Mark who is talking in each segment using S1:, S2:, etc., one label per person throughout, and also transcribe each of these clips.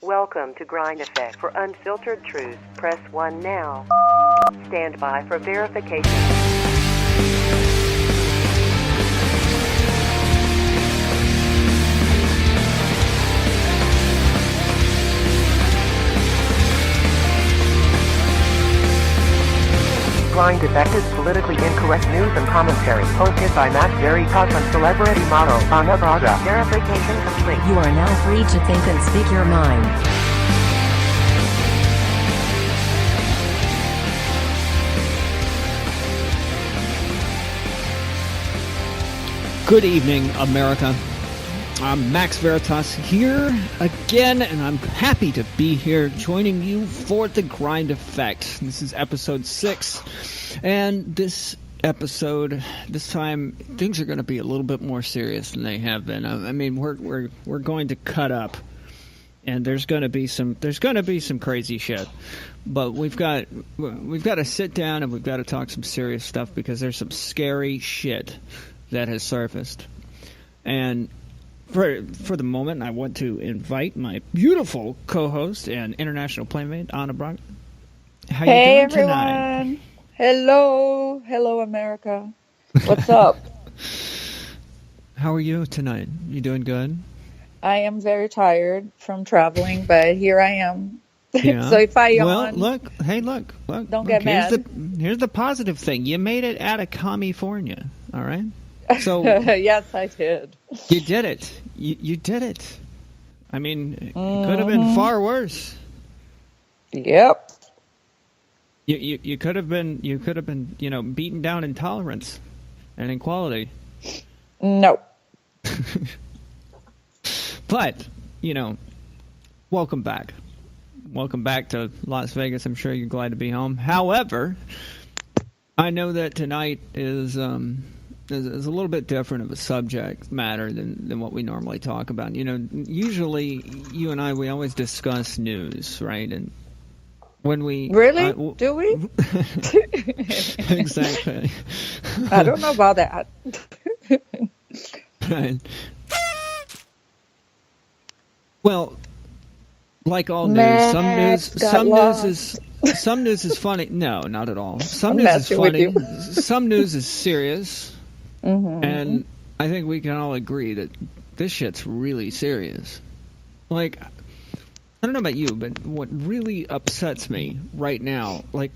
S1: Welcome to Grind Effect. For unfiltered truth, press 1 now. Stand by for verification. Grind Effect is politically incorrect news and commentary hosted by Matt Veritas and celebrity model OBAMAGATE. Verification complete.
S2: You are now free to think and speak your mind.
S3: Good evening, America. I'm Max Veritas here again, and I'm happy to be here joining you for the Grind Effect. This is episode 6, and this episode, this time, things are going to be a little bit more serious than they have been. I mean, we're going to cut up, and there's going to be some crazy shit. But we've got to sit down and we've got to talk some serious stuff because there's some scary shit that has surfaced. And for the moment, I want to invite my beautiful co-host and international playmate, Anna Brock. How you doing tonight?
S4: Hello, America. What's up?
S3: How are you tonight? You doing good?
S4: I am very tired from traveling, but here I am.
S3: Yeah.
S4: So if I yawn,
S3: well, look,
S4: don't get mad.
S3: Here's the positive thing. You made it out of California, all right? So
S4: yes, I did.
S3: You did it. You did it. I mean, it could have been far worse.
S4: Yep.
S3: You could have been beaten down in tolerance and equality.
S4: No.
S3: But, welcome back. Welcome back to Las Vegas. I'm sure you're glad to be home. However, I know that tonight is a little bit different of a subject matter than what we normally talk about. Usually you and we always discuss news, right? And when we...
S4: Really? Do we?
S3: Exactly.
S4: I don't know about that.
S3: Right. Well, like all news, some news is funny. No, not at all. Some news is funny. Some news is serious. Mm-hmm. And I think we can all agree that this shit's really serious. Like, I don't know about you, but what really upsets me right now, like,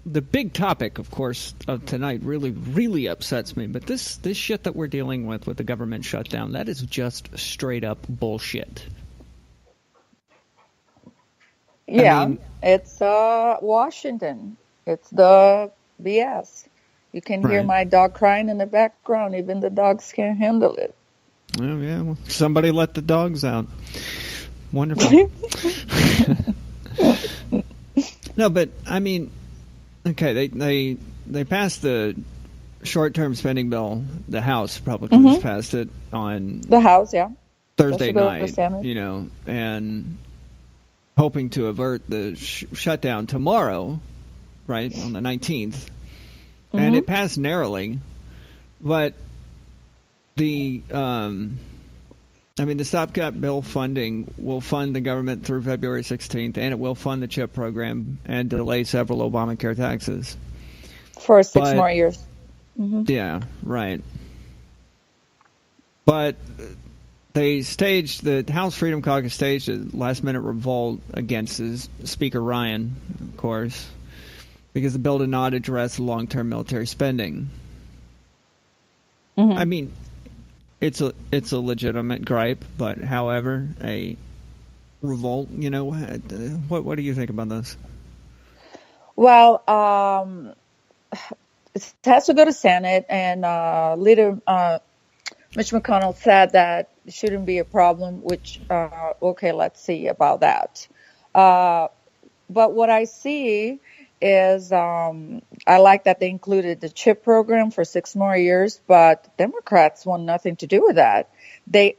S3: the big topic, of course, of tonight really, really upsets me. But this shit that we're dealing with the government shutdown, that is just straight up bullshit.
S4: Yeah, I mean, it's Washington. It's the BS. You can hear my dog crying in the background. Even the dogs can't handle it.
S3: Oh, yeah. Well, somebody let the dogs out. Wonderful. No, but, I mean, okay, they passed the short-term spending bill. The House Republicans passed it on...
S4: The House, yeah.
S3: Thursday night, and hoping to avert the shutdown tomorrow, right, on the 19th. And it passed narrowly, but the stopgap bill funding will fund the government through February 16th, and it will fund the CHIP program and delay several Obamacare taxes.
S4: For 6 more years. Mm-hmm.
S3: Yeah, right. But the House Freedom Caucus staged a last-minute revolt against Speaker Ryan, of course, because the bill did not address long-term military spending. Mm-hmm. I mean, it's a legitimate gripe, but however, a revolt. What do you think about this?
S4: Well, it has to go to Senate, and Leader Mitch McConnell said that it shouldn't be a problem. Which okay, let's see about that. But what I see is I like that they included the CHIP program for 6 more years, but Democrats want nothing to do with that. It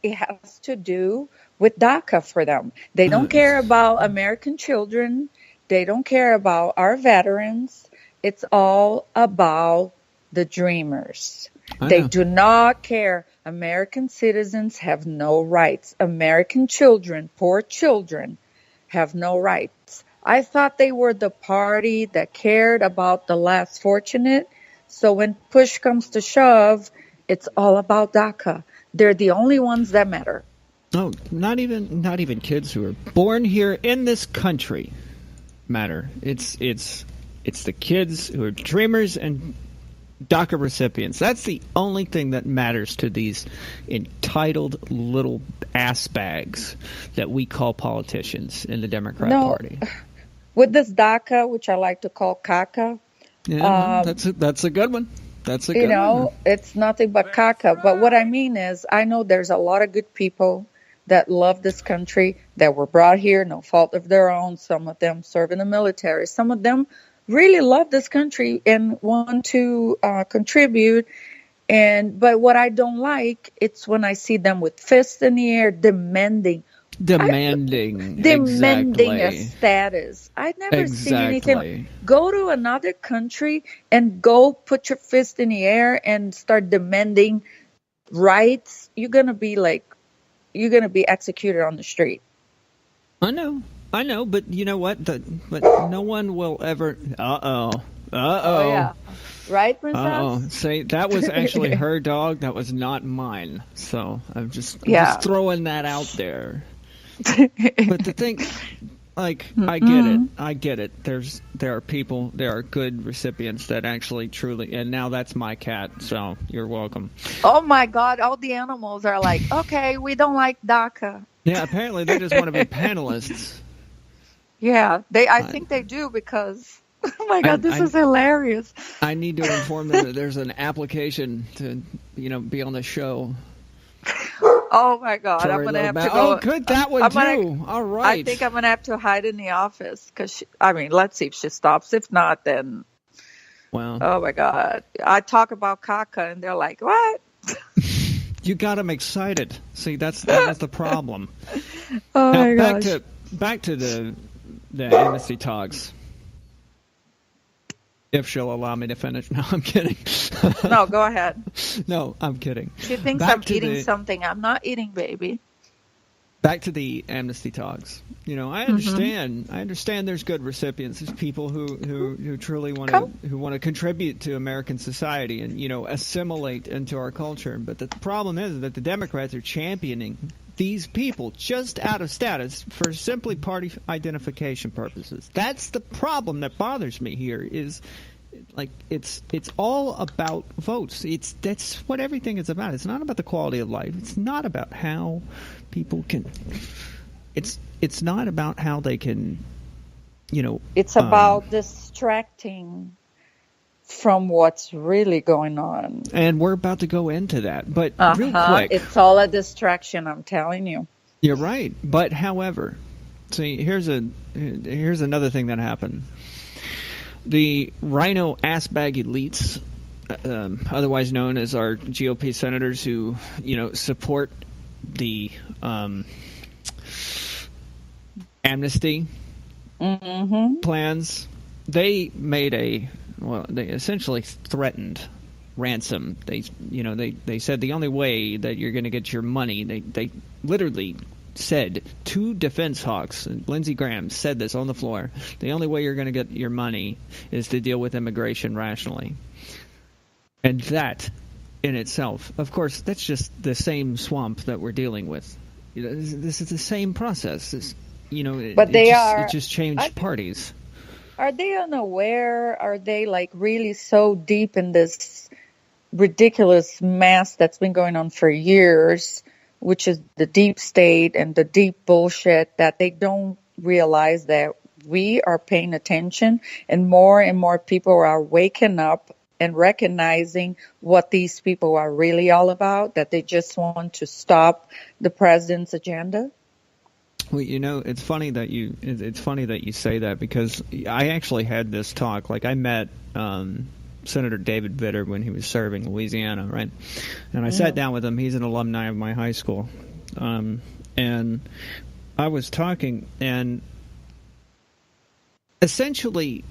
S4: has to do with DACA for them. They don't care about American children. They don't care about our veterans. It's all about the dreamers. They do not care American citizens have no rights. American children, poor children, have no rights. I thought they were the party that cared about the less fortunate. So when push comes to shove, it's all about DACA. They're the only ones that matter.
S3: No, not even kids who are born here in this country matter. It's the kids who are dreamers and DACA recipients. That's the only thing that matters to these entitled little ass bags that we call politicians in the Democrat Party.
S4: With this DACA, which I like to call caca.
S3: Yeah, that's a good one. That's a good one.
S4: It's nothing but caca. But what I mean is, I know there's a lot of good people that love this country, that were brought here, no fault of their own. Some of them serve in the military. Some of them really love this country and want to contribute. But what I don't like, it's when I see them with fists in the air demanding
S3: exactly.
S4: a status. I've never seen anything. Go to another country and go put your fist in the air and start demanding rights. You're gonna be executed on the street.
S3: I know, but you know what? But no one will ever. Oh
S4: yeah. Right, Princess?
S3: Say, that was actually her dog. That was not mine. So I'm just throwing that out there. But the thing, like, I get it. There are people, there are good recipients that actually truly, and now that's my cat, so you're welcome.
S4: Oh my God, all the animals are like, okay, we don't like DACA.
S3: Yeah, apparently they just want to be panelists.
S4: Yeah, I think they do because, oh my God, this is hilarious.
S3: I need to inform them that there's an application to, be on the show.
S4: Oh my God, I'm gonna have to go.
S3: Oh, good, that one too. All right.
S4: I think I'm gonna have to hide in the office because, let's see if she stops. If not, then.
S3: Well.
S4: Oh my God, I talk about caca and they're like, "What?"
S3: You got them excited. See, that was the problem.
S4: Oh
S3: now,
S4: my gosh.
S3: Back to the amnesty talks. If she'll allow me to finish. No, I'm kidding.
S4: No, go ahead.
S3: No, I'm kidding.
S4: She thinks I'm eating something. I'm not eating, baby.
S3: Back to the amnesty talks. I understand. Mm-hmm. I understand there's good recipients. There's people who truly want to contribute to American society and assimilate into our culture. But the problem is that the Democrats are championing these people just out of status for simply party identification purposes. That's the problem that bothers me here. Is like it's all about votes. That's what everything is about. It's not about the quality of life. It's not about how people can. It's not about how they can.
S4: It's about distracting from what's really going on.
S3: And we're about to go into that. But real quick.
S4: It's all a distraction, I'm telling you.
S3: You're right. But however, see, here's another thing that happened. The RINO assbag elites, otherwise known as our GOP senators who, support the amnesty plans, they made they essentially threatened ransom. They said the only way that you're going to get your money, they literally said, two defense hawks, and Lindsey Graham said this on the floor, the only way you're going to get your money is to deal with immigration rationally. And that in itself, of course, that's just the same swamp that we're dealing with. This is the same process. It just changed parties.
S4: Are they unaware? Are they really so deep in this ridiculous mess that's been going on for years, which is the deep state and the deep bullshit, that they don't realize that we are paying attention and more people are waking up and recognizing what these people are really all about, that they just want to stop the president's agenda?
S3: Well, it's funny that you say that, because I actually had this talk. Like, I met Senator David Vitter when he was serving Louisiana, right? And I sat down with him. He's an alumni of my high school. And I was talking, and essentially,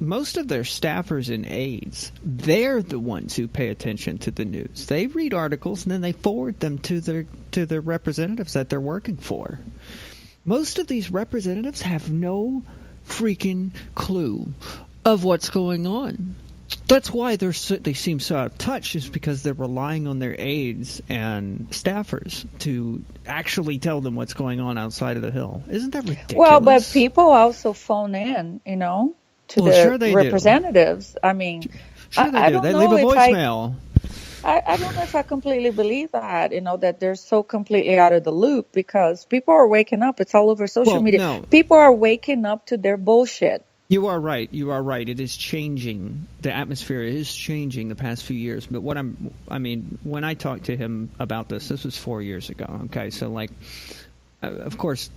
S3: most of their staffers and aides, they're the ones who pay attention to the news. They read articles and then they forward them to their representatives that they're working for. Most of these representatives have no freaking clue of what's going on. That's why they seem so out of touch, is because they're relying on their aides and staffers to actually tell them what's going on outside of the Hill. Isn't that ridiculous?
S4: Well, but people also phone in, to the representatives. I mean,
S3: sure
S4: I
S3: do.
S4: don't
S3: They
S4: know
S3: leave a
S4: if
S3: voicemail.
S4: I don't know if I completely believe that, that they're so completely out of the loop, because people are waking up. It's all over social media.
S3: No.
S4: People are waking up to their bullshit.
S3: You are right. You are right. It is changing. The atmosphere is changing the past few years. But when I talked to him about this was 4 years ago. Okay, so of course,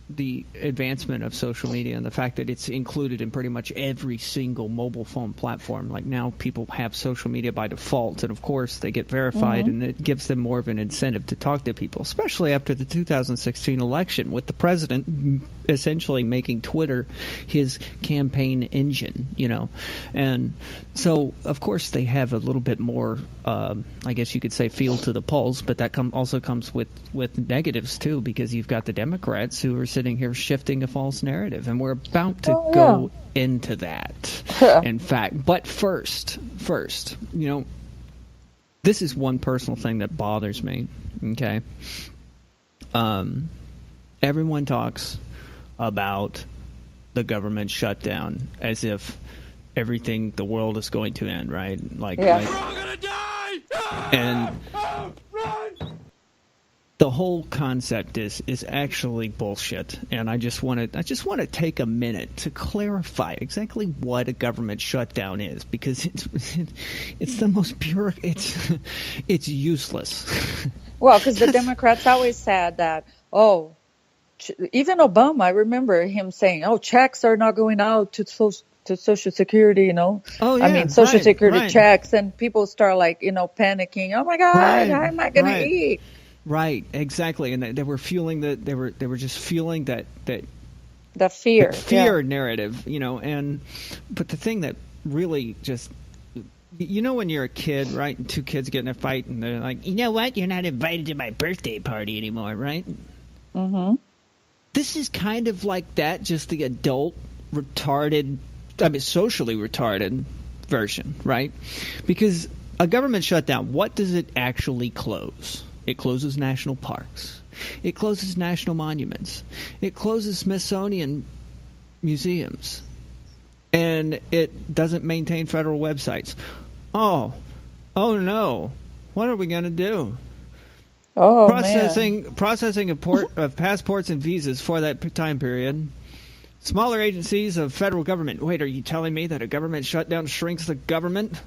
S3: the advancement of social media and the fact that it's included in pretty much every single mobile phone platform. Like, now people have social media by default, and of course they get verified, and it gives them more of an incentive to talk to people, especially after the 2016 election, with the president essentially making Twitter his campaign engine, And so, of course, they have a little bit more, I guess you could say, feel to the pulse, but that also comes with negatives too, because you've got the Democrats who are sitting here shifting a false narrative, and we're about to go into that. In fact, but first, this is one personal thing that bothers me. Okay, everyone talks about the government shutdown as if the world is going to end, right? We're all gonna die! And the whole concept is actually bullshit, and I just want to take a minute to clarify exactly what a government shutdown is, because it's the most pure. It's useless.
S4: Well, because the Democrats always said that. Even Obama, I remember him saying, checks are not going out to Social Security, Oh, yeah, Social Security checks, and people start panicking. Oh my God, how am I going to eat?
S3: Right, exactly, and they were feeling that they were just feeling that
S4: the fear
S3: narrative, and but the thing that really just, when you're a kid, right, and two kids get in a fight, and they're like, you know what, you're not invited to my birthday party anymore, right?
S4: Mm-hmm.
S3: This is kind of like that, just the adult socially retarded version, right? Because a government shutdown, what does it actually close? It closes national parks. It closes national monuments. It closes Smithsonian museums. And it doesn't maintain federal websites. Oh no. What are we going to do? Processing of passports and visas for that time period. Smaller agencies of federal government. Wait, are you telling me that a government shutdown shrinks the government?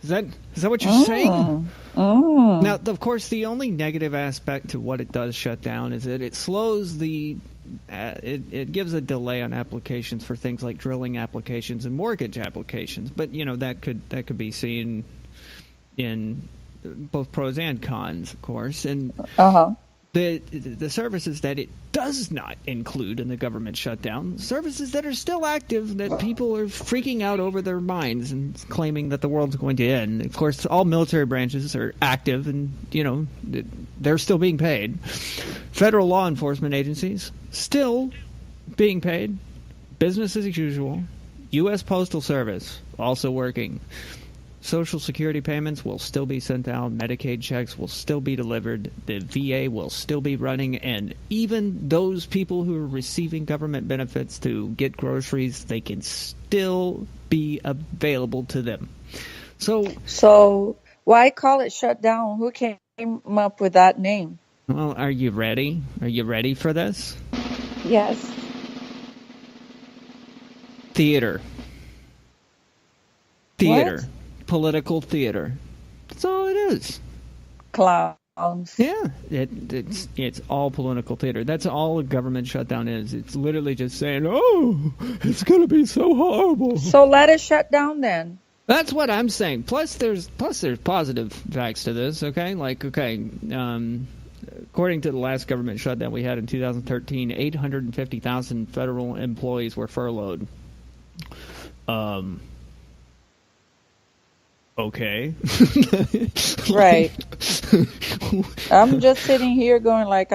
S3: Is that what you're saying?
S4: Oh.
S3: Now, of course, the only negative aspect to what it does shut down is that it slows it gives a delay on applications for things like drilling applications and mortgage applications. But that could be seen in both pros and cons, of course. And the services that it does not include in the government shutdown, services that are still active, that people are freaking out over their minds and claiming that the world's going to end. Of course, all military branches are active, and they're still being paid. Federal law enforcement agencies still being paid. Business as usual. U.S. Postal Service also working. Social Security payments will still be sent out. Medicaid checks will still be delivered. The VA will still be running. And even those people who are receiving government benefits to get groceries, they can still be available to them. So
S4: why call it shutdown? Who came up with that name?
S3: Well, are you ready? Are you ready for this?
S4: Yes.
S3: Theater.
S4: What?
S3: Political theater. That's all it is.
S4: Clowns.
S3: Yeah, it's all political theater. That's all a government shutdown is. It's literally just saying, it's going to be so horrible.
S4: So let it shut down then.
S3: That's what I'm saying. Plus there's positive facts to this, okay? According to the last government shutdown we had in 2013, 850,000 federal employees were furloughed. Okay.
S4: Right. I'm just sitting here going like,